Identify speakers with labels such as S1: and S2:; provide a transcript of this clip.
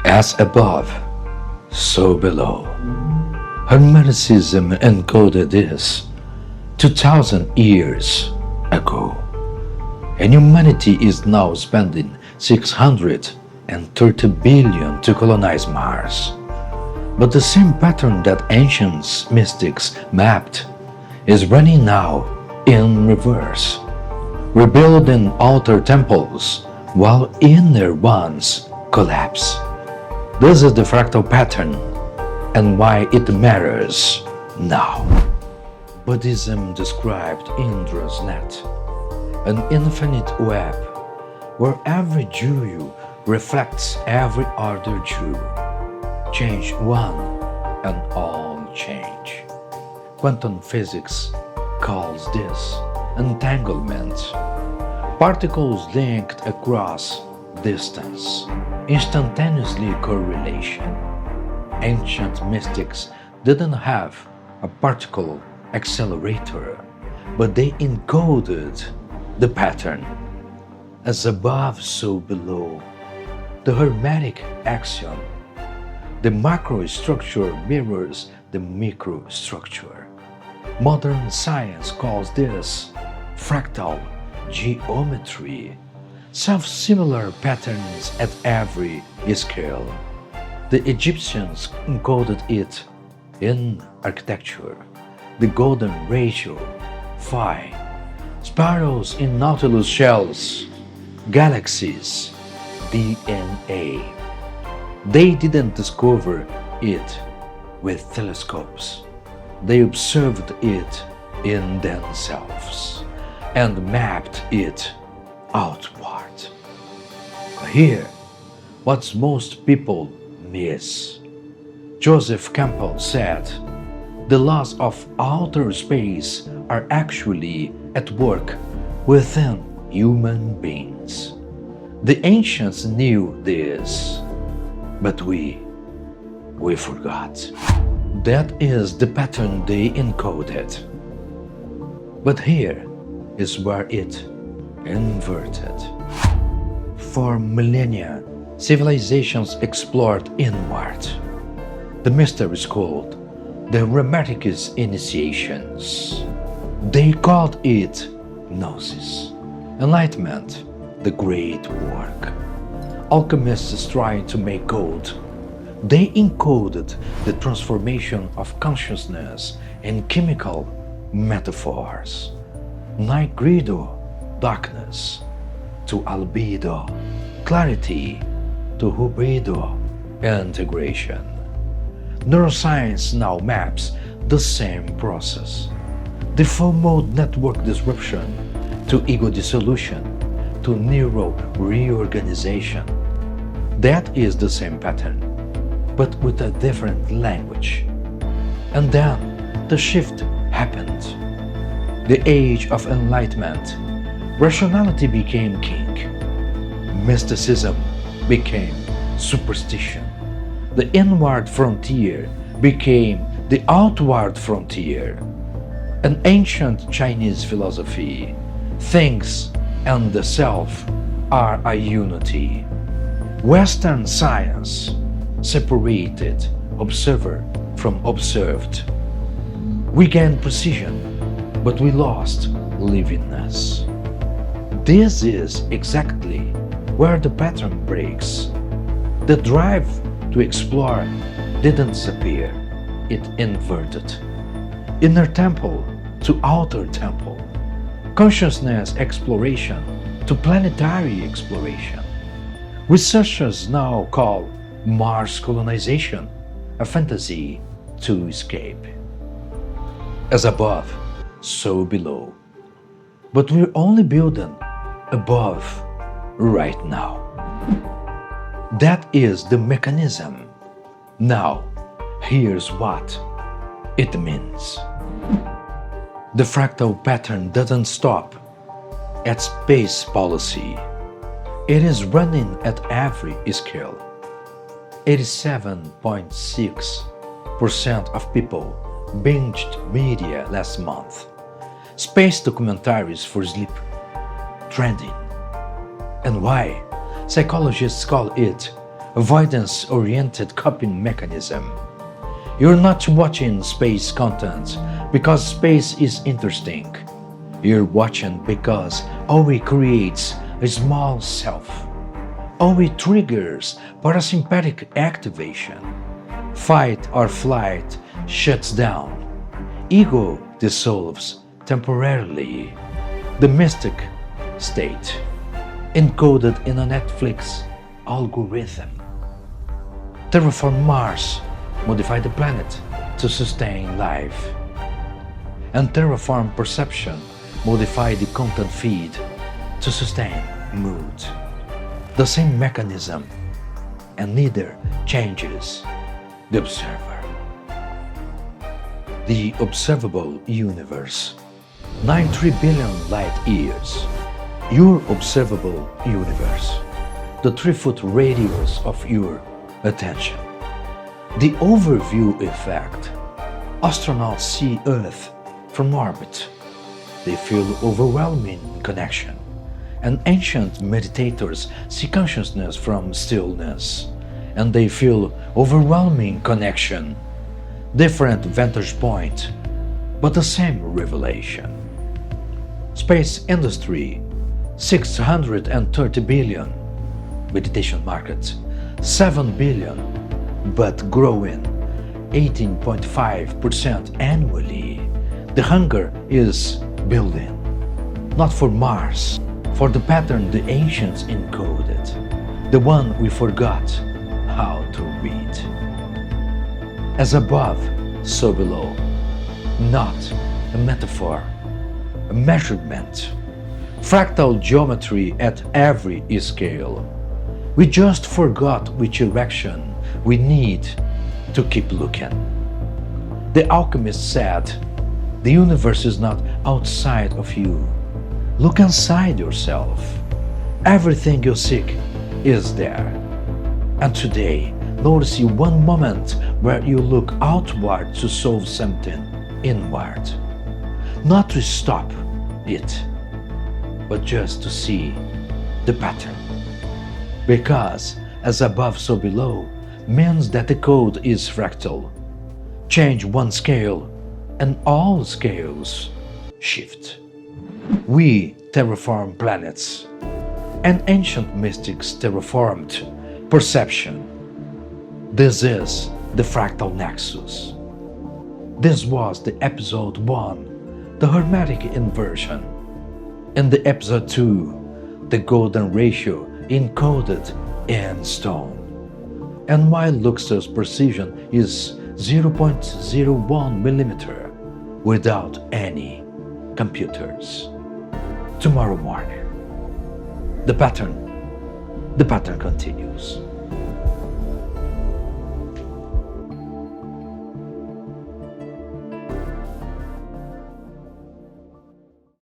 S1: As above, so below. Hermeticism encoded this 2000 years ago, and humanity is now spending 630 billion to colonize Mars. But the same pattern that ancient mystics mapped is running now in reverse, rebuilding outer temples while inner ones collapse. This is the fractal pattern and why it matters now. Buddhism described Indra's net, an infinite web where every Jew reflects every other Jew. Change one and all change. Quantum physics calls this entanglement. Particles linked across distance, instantaneously correlation. Ancient mystics didn't have a particle accelerator, but they encoded the pattern. As above, so below. The Hermetic axiom. The macrostructure mirrors the microstructure. Modern science calls this fractal geometry. Self-similar patterns at every scale. The Egyptians encoded it in architecture. The golden ratio, phi. Sparrows in nautilus shells. Galaxies, DNA. They didn't discover it with telescopes. They observed it in themselves and mapped it outward. Here, what most people miss. Joseph Campbell said, the laws of outer space are actually at work within human beings. The ancients knew this, but we forgot. That is the pattern they encoded. But here is where it inverted. For millennia, civilizations explored inward. The mysteries called the Hermetic initiations. They called it Gnosis, enlightenment, the great work. Alchemists trying to make gold. They encoded the transformation of consciousness in chemical metaphors. Nigredo, darkness, to albedo, clarity, to hubrido, integration. Neuroscience now maps the same process. The full mode network disruption to ego dissolution to neuro reorganization. That is the same pattern, but with a different language. And then the shift happened. The age of enlightenment. Rationality became king. Mysticism became superstition. The inward frontier became the outward frontier. An ancient Chinese philosophy, things and the self are a unity. Western science separated observer from observed. We gained precision, but we lost livingness. This is exactly where the pattern breaks. The drive to explore didn't disappear, it inverted. Inner temple to outer temple. Consciousness exploration to planetary exploration. Researchers now call Mars colonization a fantasy to escape. As above, so below. But we're only building above right now. That is the mechanism. Now, here's what it means. The fractal pattern doesn't stop at space policy. It is running at every scale. 87.6% of people binged media last month. Space documentaries for sleep, trending. And why? Psychologists call it avoidance-oriented coping mechanism. You're not watching space content because space is interesting. You're watching because OE creates a small self. OE triggers parasympathetic activation. Fight or flight shuts down. Ego dissolves temporarily. The mystic state, encoded in a Netflix algorithm. Terraform Mars, modify the planet to sustain life. And terraform perception, modify the content feed to sustain mood. The same mechanism, and neither changes the observer. The observable universe, 93 billion light years. Your observable universe, the 3-foot radius of your attention. The overview effect. Astronauts see Earth from orbit. They feel overwhelming connection. And ancient meditators see consciousness from stillness. And they feel overwhelming connection. Different vantage point, but the same revelation. Space industry, 630 billion. Meditation market, 7 billion, but growing 18.5% annually. The hunger is building, not for Mars, for the pattern the ancients encoded, the one we forgot how to read. As above, so below, not a metaphor, a measurement. Fractal geometry at every scale. We just forgot which direction we need to keep looking. The alchemist said, the universe is not outside of you. Look inside yourself. Everything you seek is there. And today, notice one moment where you look outward to solve something inward. Not to stop it, but just to see the pattern. Because as above so below means that the code is fractal. Change one scale and all scales shift. We terraform planets, and ancient mystics terraformed perception. This is the Fractal Nexus. This was the episode 1, the Hermetic Inversion. In the episode 2, the golden ratio encoded in stone. And while Luxor's precision is 0.01 millimeter without any computers. Tomorrow morning, the pattern continues.